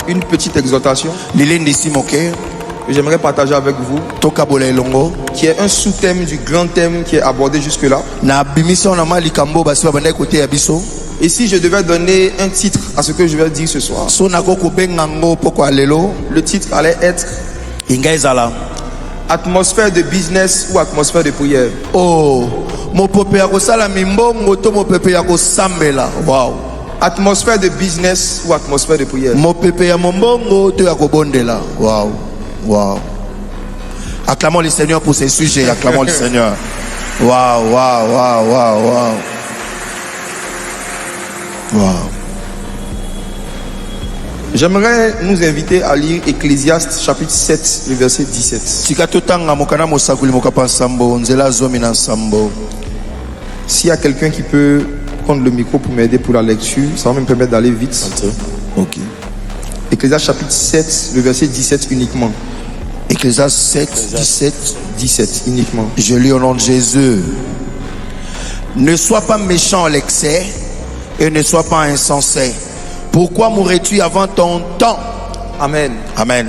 une petite exhortation que j'aimerais partager avec vous, qui est un sous-thème du grand thème qui est abordé jusque-là. Et si je devais donner un titre à ce que je vais dire ce soir, le titre allait être atmosphère de business ou atmosphère de prière. Wow. Atmosphère de business ou atmosphère de prière. Wow. Wow. Acclamons le Seigneur pour ces sujets. Acclamons le Seigneur. Wow, wow, wow, wow, wow. Wow. J'aimerais nous inviter à lire Ecclésiaste chapitre 7, le verset 17. S'il y a quelqu'un qui peut prendre le micro pour m'aider pour la lecture, ça va me permettre d'aller vite. Ok. Ecclésiaste chapitre 7, le verset 17 uniquement. Ecclésiaste 7, 17 uniquement. Je lis au nom de Jésus. Ne sois pas méchant à l'excès et ne sois pas insensé. Pourquoi mourrais-tu avant ton temps? Amen. Amen.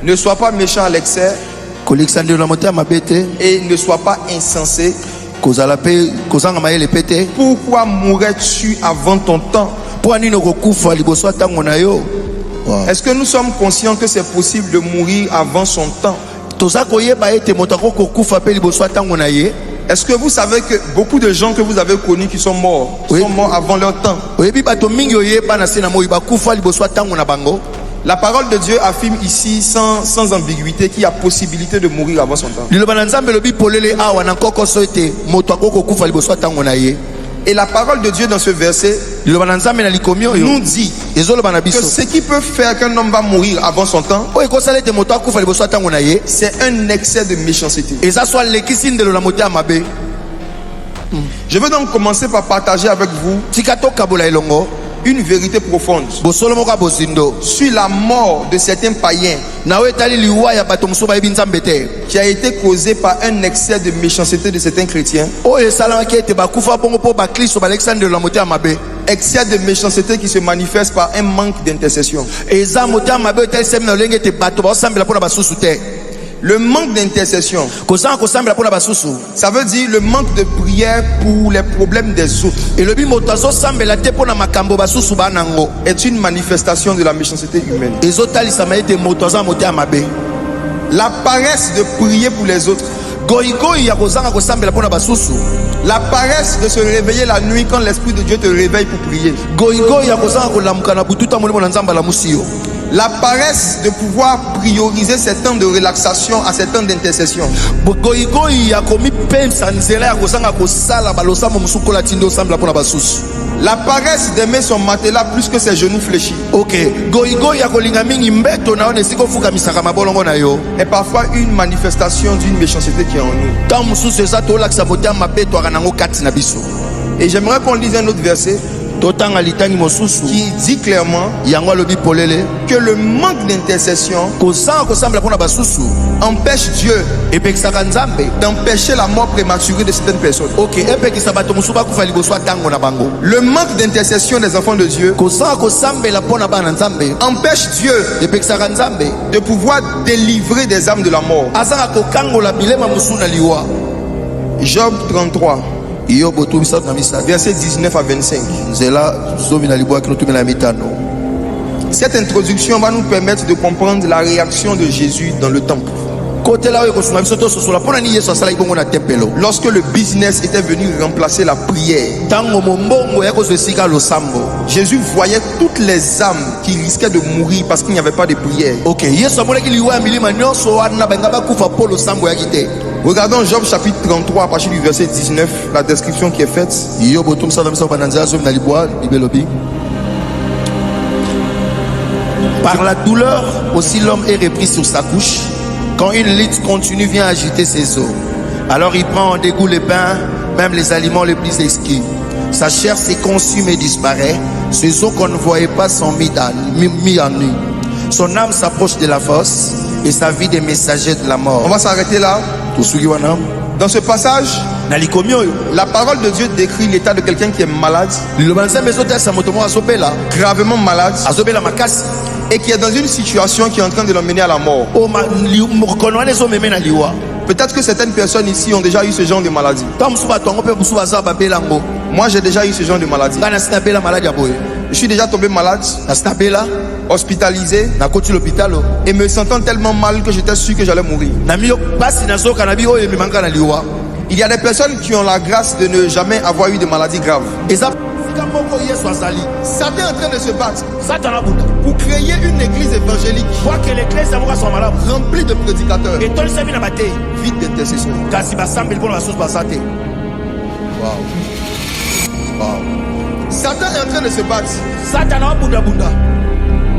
Ne sois pas méchant à l'excès et ne sois pas insensé. Pourquoi mourrais-tu avant ton temps? Wow. Est-ce que nous sommes conscients que c'est possible de mourir avant son temps? Est-ce que vous savez que beaucoup de gens que vous avez connus qui sont morts, oui, sont morts avant leur temps? La parole de Dieu affirme ici sans ambiguïté qu'il y a possibilité de mourir avant son temps. Et la parole de Dieu dans ce verset nous dit que ce qui peut faire qu'un homme va mourir avant son temps, c'est un excès de méchanceté. Je veux donc commencer par partager avec vous une vérité profonde sur la mort de certains païens qui a été causée par un excès de méchanceté de certains chrétiens. Excès de méchanceté qui se manifeste par un manque d'intercession. Le manque d'intercession, ça veut dire le manque de prière pour les problèmes des autres, est une manifestation de la méchanceté humaine. La paresse de prier pour les autres, la paresse de se réveiller la nuit quand l'Esprit de Dieu te réveille pour prier, la paresse de pouvoir prioriser ces temps de relaxation à ces temps d'intercession, la paresse d'aimer son matelas plus que ses genoux fléchis, est parfois une manifestation d'une méchanceté qui est en nous. Et j'aimerais qu'on lise un autre verset qui dit clairement que le manque d'intercession empêche Dieu d'empêcher la mort prématurée de certaines personnes. Le manque d'intercession des enfants de Dieu empêche Dieu de pouvoir délivrer des âmes de la mort. Job 33, verset 19 à 25. Cette introduction va nous permettre de comprendre la réaction de Jésus dans le temple. Lorsque le business était venu remplacer la prière, Jésus voyait toutes les âmes qui risquaient de mourir parce qu'il n'y avait pas de prière. Regardons Job chapitre 33 à partir du verset 19, la description qui est faite. Par la douleur aussi l'homme est repris sur sa couche. Quand une lutte continue vient agiter ses os, alors il prend en dégoût les pains, même les aliments les plus exquis. Sa chair se consume et disparaît. Ses os qu'on ne voyait pas sont mis en nu. Son âme s'approche de la fosse et sa vie des messagers de la mort. On va s'arrêter là. Dans ce passage, La parole de Dieu décrit l'état de quelqu'un qui est malade, gravement malade, et qui est dans une situation qui est en train de l'emmener à la mort. Peut-être que certaines personnes ici ont déjà eu ce genre de maladie. Moi, j'ai déjà eu ce genre de maladie. Je suis déjà tombé malade, hospitalisé, et me sentant tellement mal que j'étais sûr que j'allais mourir. Il y a des personnes qui ont la grâce de ne jamais avoir eu de maladie grave. Satan est en train de se battre pour créer une église évangélique remplie de prédicateurs, vide d'intercession. Wow. Satan est en train de se battre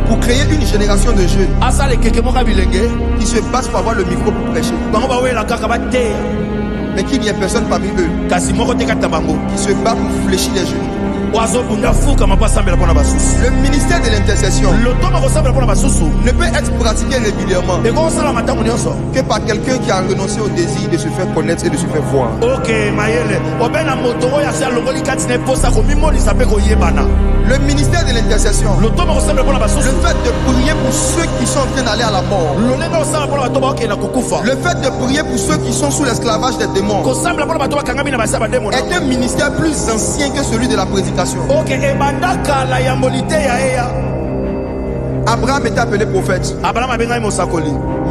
pour créer une génération de jeunes qui se battent pour avoir le micro pour prêcher, mais qu'il n'y a personne parmi eux qui se bat pour fléchir les genoux. Le ministère de l'intercession ne peut être pratiqué régulièrement que par quelqu'un qui a renoncé au désir de se faire connaître et de se faire voir. Le ministère de l'intercession, le fait de prier pour ceux qui sont en train d'aller à la mort, le fait de prier pour ceux qui sont sous l'esclavage des démons, est un ministère plus ancien que celui de la prédication. Abraham était appelé prophète, mais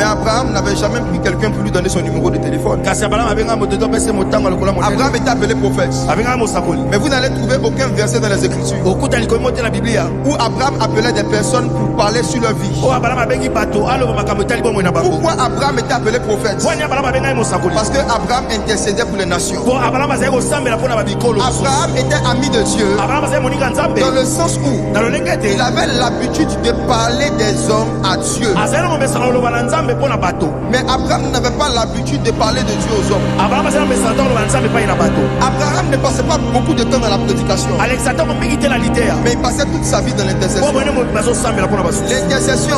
Abraham n'avait jamais pris quelqu'un pour lui donner son numéro de téléphone. Abraham était appelé prophète, mais vous n'allez trouver aucun verset dans les Écritures où Abraham appelait des personnes pour parler sur leur vie. Pourquoi Abraham était appelé prophète? Parce que Abraham intercédait pour les nations. Abraham était ami de Dieu dans le sens où il avait l'habitude de parler des hommes à Dieu. Mais Abraham n'avait pas l'habitude de parler de Dieu aux hommes. Abraham ne passait pas beaucoup de temps dans la prédication, mais il passait toute sa vie dans l'intercession. L'intercession,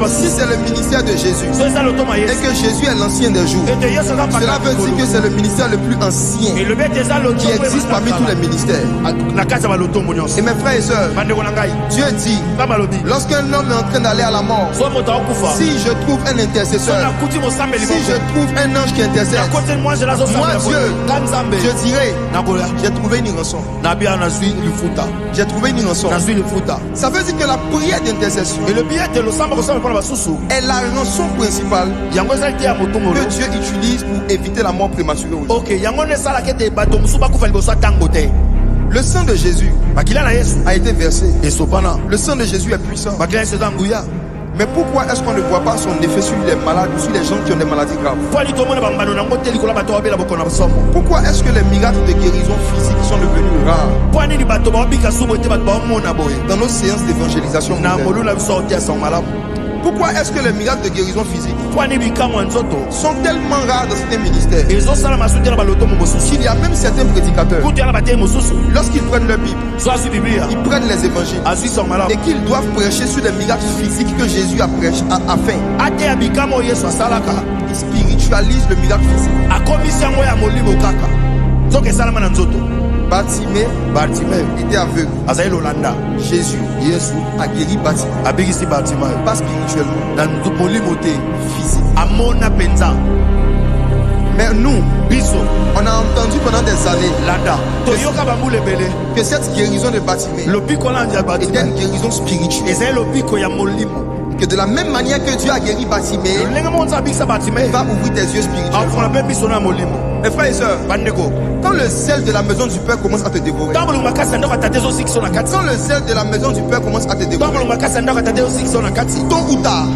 si c'est le ministère de Jésus et que Jésus est l'ancien des jours, cela veut dire que c'est le ministère le plus ancien qui existe parmi tous les ministères. Et mes frères et sœurs, Dieu dit, lorsqu'un homme est en train d'aller à la mort, si je trouve un intercesseur, si je trouve un ange qui intercède, moi Dieu, je dirais, j'ai trouvé une rançon. J'ai trouvé une rançon. Ça veut dire que la prière d'intercession est la rançon principale que Dieu utilise pour éviter la mort prématurée. Le sang de Jésus a été versé. Le sang de Jésus est puissant. Mais pourquoi est-ce qu'on ne voit pas son effet sur les malades ou sur les gens qui ont des maladies graves? Pourquoi est-ce que les miracles de guérison physique sont devenus rares dans nos séances d'évangélisation? Pourquoi est-ce que les miracles de guérison physique sont tellement rares dans certains ministères qu'il y a même certains prédicateurs, lorsqu'ils prennent leur Bible, ils prennent les évangiles et qu'ils doivent prêcher sur les miracles physiques que Jésus a fait. Ils spiritualisent le miracle physique. Bartimée était aveugle. Jésus a guéri Bartimée, pas spirituellement, physique. Mais nous, on a entendu pendant des années que cette guérison de Bartimée était une guérison spirituelle. Que de la même manière que Dieu a guéri Bartimée, il va ouvrir tes yeux spirituels. Mes frères et sœurs, quand le sel de la maison du Père commence à te dévorer, quand le sel de la maison du Père commence à te dévorer, tôt ou tard,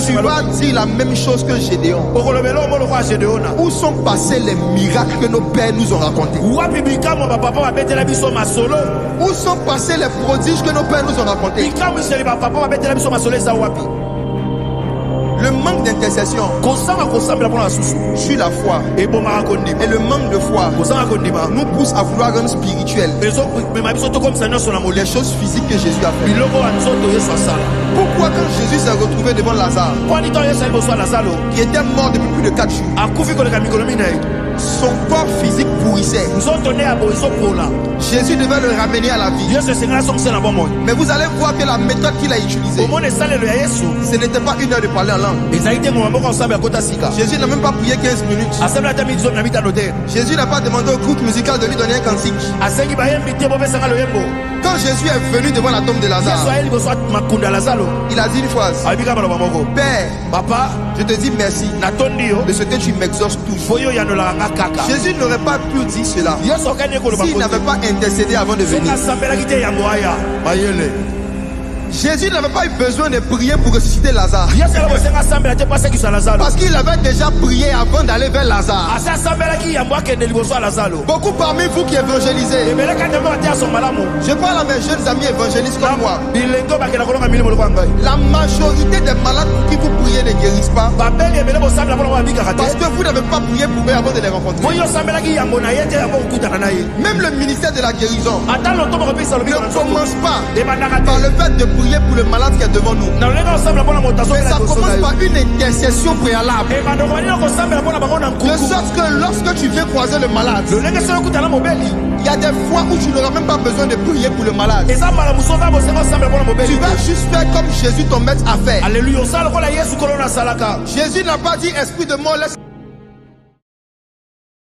tu vas dire la même chose que Gédéon. Où sont passés les miracles que nos pères nous ont racontés? Où sont passés les prodiges que nos pères nous ont racontés? Le manque d'intercession sur la foi et le manque de foi nous pousse à vouloir rendre spirituel les choses physiques que Jésus a fait. Pourquoi quand Jésus s'est retrouvé devant Lazare, qui était mort depuis plus de 4 jours, Son corps physique pourrissait. Jésus devait le ramener à la vie. Mais vous allez voir que la méthode qu'il a utilisée, ce n'était pas une heure de parler en langue. Jésus n'a même pas prié 15 minutes. Jésus n'a pas demandé au groupe musical de lui donner un cantique. Quand Jésus est venu devant la tombe de Lazare, il a dit une phrase: Père, Papa, je te dis merci de ce que tu m'exauces toujours. Jésus n'aurait pas pu dire cela s'il n'avait pas intercédé avant de venir. Jésus n'avait pas eu besoin de prier pour ressusciter Lazare, parce qu'il avait déjà prié avant d'aller vers Lazare. Beaucoup parmi vous qui évangélisez, je parle à mes jeunes amis évangélistes comme moi, la majorité des malades pour qui vous priez ne guérissent pas, parce que vous n'avez pas prié pour eux avant de les rencontrer. Même le ministère de la guérison ne commence pas par le fait de prier pour le malade qui est devant nous, mais ça commence par une intercession préalable, de sorte que lorsque tu viens croiser le malade, il y a des fois où tu n'auras même pas besoin de prier pour le malade. Tu vas juste faire comme Jésus ton maître a fait. Jésus n'a pas dit esprit de mort laisse